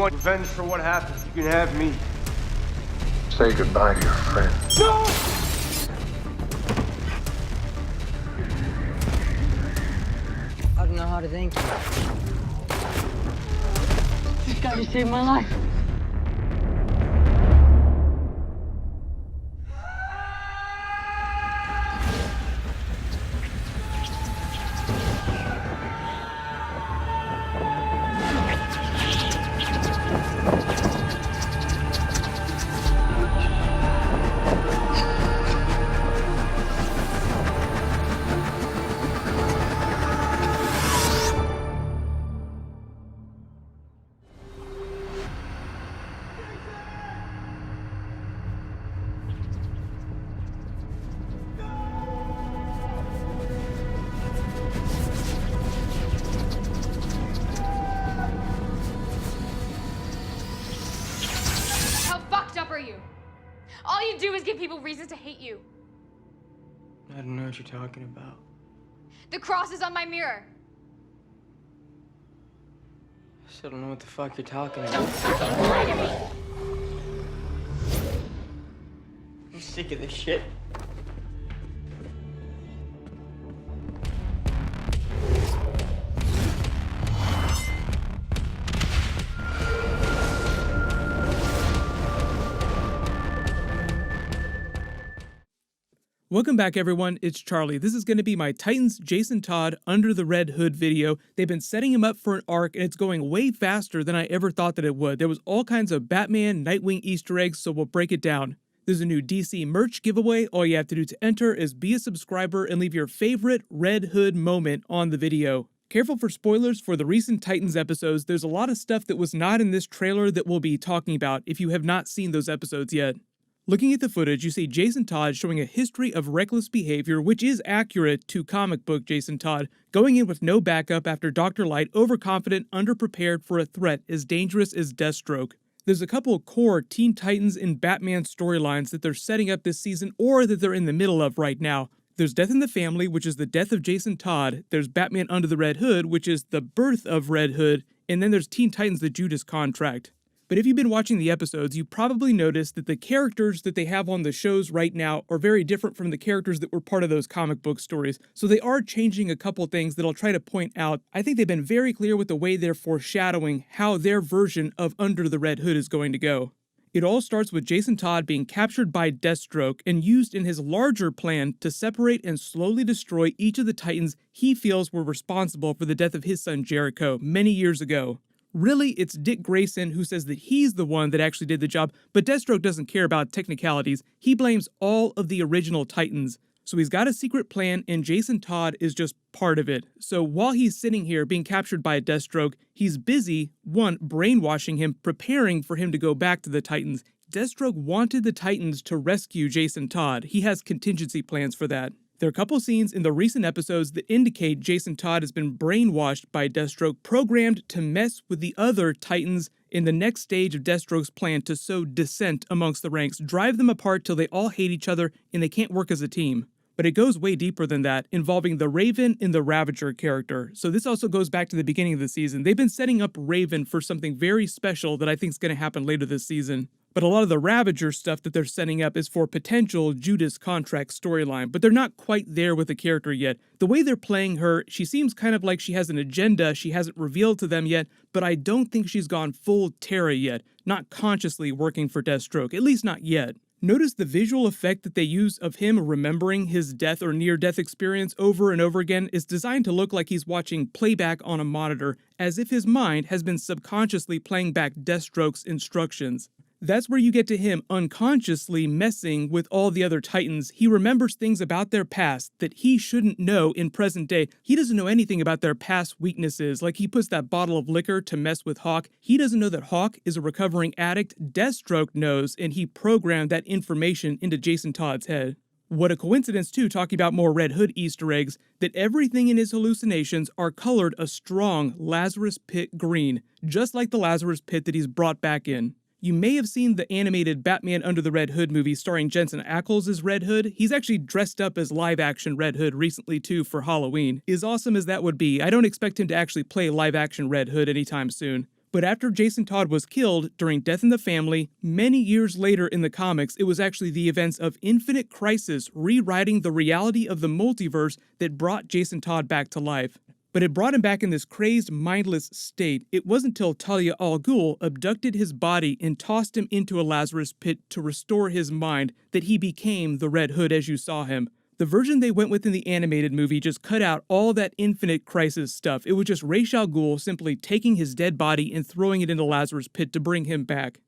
want revenge for what happened, you can have me. Say goodbye to your friend. No! I don't know how to thank you. This guy just saved my life. All you do is give people reasons to hate you. I don't know what you're talking about. The cross is on my mirror. I still don't know what the fuck you're talking about. Fucking lie to me! I'm sick of this shit. Welcome back, everyone. It's Charlie. This is going to be my Titans Jason Todd Under the Red Hood video. They've been setting him up for an arc, and it's going way faster than I ever thought that it would. There was all kinds of Batman, Nightwing Easter eggs, so we'll break it down. There's a new DC merch giveaway. All you have to do to enter is be a subscriber and leave your favorite Red Hood moment on the video. Careful for spoilers for the recent Titans episodes. There's a lot of stuff that was not in this trailer that we'll be talking about if you have not seen those episodes yet. Looking at the footage, you see Jason Todd showing a history of reckless behavior, which is accurate to comic book Jason Todd, going in with no backup after Dr. Light, overconfident, underprepared for a threat as dangerous as Deathstroke. There's a couple of core Teen Titans and Batman storylines that they're setting up this season or that they're in the middle of right now. There's Death in the Family, which is the death of Jason Todd. There's Batman Under the Red Hood, which is the birth of Red Hood. And then there's Teen Titans, the Judas contract. But if you've been watching the episodes, you probably noticed that the characters that they have on the shows right now are very different from the characters that were part of those comic book stories. So they are changing a couple things that I'll try to point out. I think they've been very clear with the way they're foreshadowing how their version of Under the Red Hood is going to go. It all starts with Jason Todd being captured by Deathstroke and used in his larger plan to separate and slowly destroy each of the Titans he feels were responsible for the death of his son Jericho many years ago. Really, it's Dick Grayson who says that he's the one that actually did the job, but Deathstroke doesn't care about technicalities. He blames all of the original Titans. So he's got a secret plan, and Jason Todd is just part of it. So while he's sitting here being captured by a Deathstroke, he's busy, one, brainwashing him, preparing for him to go back to the Titans. Deathstroke wanted the Titans to rescue Jason Todd. He has contingency plans for that. There are a couple scenes in the recent episodes that indicate Jason Todd has been brainwashed by Deathstroke, programmed to mess with the other Titans in the next stage of Deathstroke's plan to sow dissent amongst the ranks, drive them apart till they all hate each other and they can't work as a team. But it goes way deeper than that, involving the Raven and the Ravager character. So this also goes back to the beginning of the season. They've been setting up Raven for something very special that I think is going to happen later this season. But a lot of the Ravager stuff that they're setting up is for potential Judas contract storyline, but they're not quite there with the character yet. The way they're playing her, she seems kind of like she has an agenda she hasn't revealed to them yet, but I don't think she's gone full Terra yet, not consciously working for Deathstroke, at least not yet. Notice the visual effect that they use of him remembering his death or near-death experience over and over again is designed to look like he's watching playback on a monitor, as if his mind has been subconsciously playing back Deathstroke's instructions. That's where you get to him unconsciously messing with all the other Titans. He remembers things about their past that he shouldn't know in present day. He doesn't know anything about their past weaknesses, like he puts that bottle of liquor to mess with Hawk. He doesn't know that Hawk is a recovering addict. Deathstroke knows, and he programmed that information into Jason Todd's head. What a coincidence, too, talking about more Red Hood Easter eggs, that everything in his hallucinations are colored a strong Lazarus Pit green, just like the Lazarus Pit that he's brought back in. You may have seen the animated Batman Under the Red Hood movie starring Jensen Ackles as Red Hood. He's actually dressed up as live-action Red Hood recently, too, for Halloween. As awesome as that would be, I don't expect him to actually play live-action Red Hood anytime soon. But after Jason Todd was killed during Death in the Family, many years later in the comics, it was actually the events of Infinite Crisis rewriting the reality of the multiverse that brought Jason Todd back to life. But it brought him back in this crazed, mindless state. It wasn't until Talia al Ghul abducted his body and tossed him into a Lazarus pit to restore his mind that he became the Red Hood as you saw him. The version they went with in the animated movie just cut out all that Infinite Crisis stuff. It was just Ra's al Ghul simply taking his dead body and throwing it into Lazarus pit to bring him back.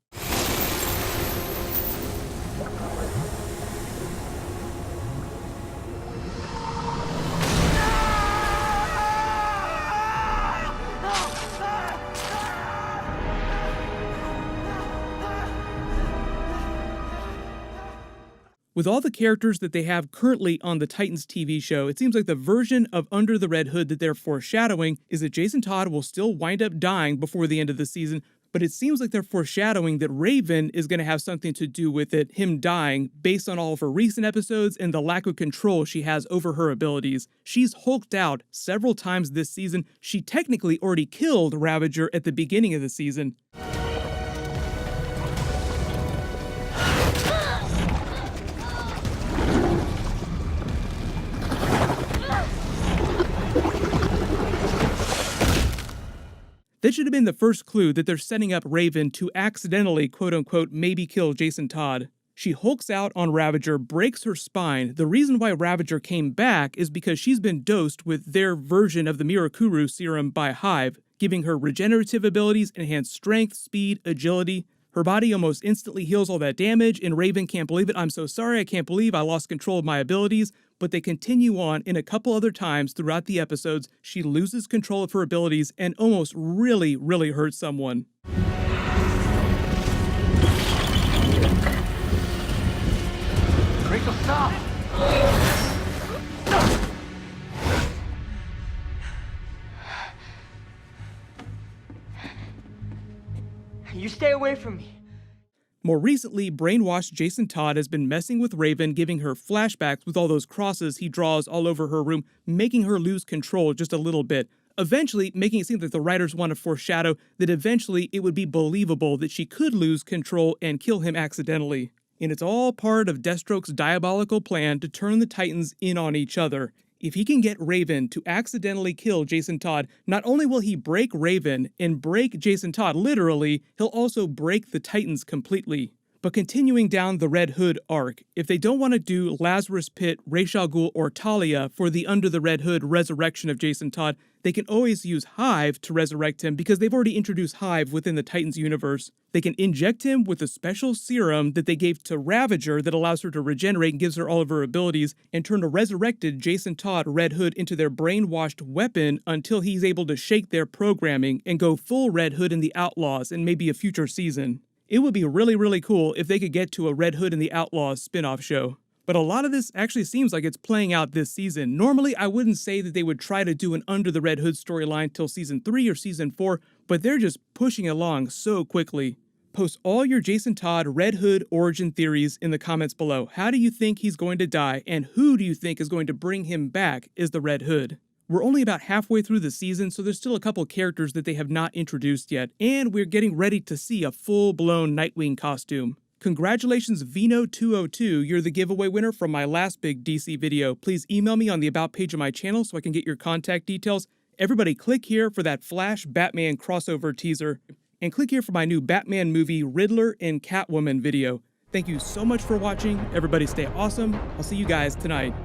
With all the characters that they have currently on the Titans TV show, it seems like the version of Under the Red Hood that they're foreshadowing is that Jason Todd will still wind up dying before the end of the season, but it seems like they're foreshadowing that Raven is going to have something to do with it, him dying, based on all of her recent episodes and the lack of control she has over her abilities. She's hulked out several times this season. She technically already killed Ravager at the beginning of the season. That should have been the first clue that they're setting up Raven to accidentally, quote-unquote, maybe kill Jason Todd. She hulks out on Ravager, breaks her spine. The reason why Ravager came back is because she's been dosed with their version of the Mirakuru serum by Hive, giving her regenerative abilities, enhanced strength, speed, agility. Her body almost instantly heals all that damage, and Raven can't believe it. I'm so sorry, I can't believe I lost control of my abilities. But they continue on in a couple other times throughout the episodes. She loses control of her abilities and almost really hurts someone. Rachel, stop! You stay away from me. More recently, brainwashed Jason Todd has been messing with Raven, giving her flashbacks with all those crosses he draws all over her room, making her lose control just a little bit. Eventually, making it seem that the writers want to foreshadow that eventually it would be believable that she could lose control and kill him accidentally. And it's all part of Deathstroke's diabolical plan to turn the Titans in on each other. If he can get Raven to accidentally kill Jason Todd, not only will he break Raven and break Jason Todd literally, he'll also break the Titans completely. But continuing down the Red Hood arc, if they don't want to do Lazarus Pit, Ra's al Ghul, or Talia for the Under the Red Hood resurrection of Jason Todd, they can always use Hive to resurrect him because they've already introduced Hive within the Titans universe. They can inject him with a special serum that they gave to Ravager that allows her to regenerate and gives her all of her abilities, and turn a resurrected Jason Todd Red Hood into their brainwashed weapon until he's able to shake their programming and go full Red Hood in the Outlaws in maybe a future season. It would be really cool if they could get to a Red Hood and the Outlaws spin-off show. But a lot of this actually seems like it's playing out this season. Normally, I wouldn't say that they would try to do an Under the Red Hood storyline till season 3 or season 4, but they're just pushing along so quickly. Post all your Jason Todd Red Hood origin theories in the comments below. How do you think he's going to die, and who do you think is going to bring him back as the Red Hood? We're only about halfway through the season, so there's still a couple characters that they have not introduced yet, and we're getting ready to see a full-blown Nightwing costume. Congratulations Vino202, you're the giveaway winner from my last big DC video. Please email me on the About page of my channel so I can get your contact details. Everybody click here for that Flash Batman crossover teaser, and click here for my new Batman movie Riddler and Catwoman video. Thank you so much for watching. Everybody stay awesome. I'll see you guys tonight.